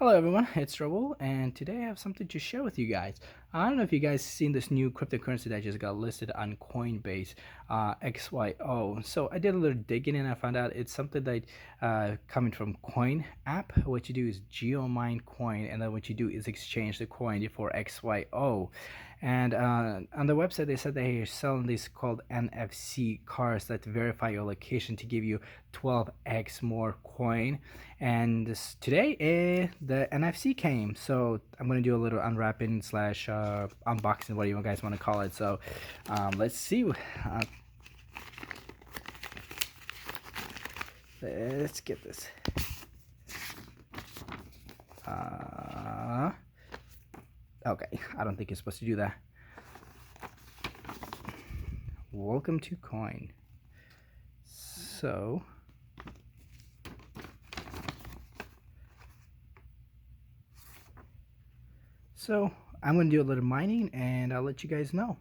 Hello everyone, it's Raul, and today I have something to share with you guys. I don't know if you guys seen this new cryptocurrency that just got listed on Coinbase, XYO. So I did a little digging and I found out it's something that coming from Coinapp. What you do is geomine coin, and then what you do is exchange the coin for XYO. And on the website they said they're selling these called NFC cards that verify your location to give you 12x more coin. And today the NFC came, so I'm gonna do a little unwrapping slash unboxing, what you guys want to call it. So let's see. Let's get this. Okay, I don't think you're supposed to do that. Welcome to Coin. So I'm going to do a little mining and I'll let you guys know.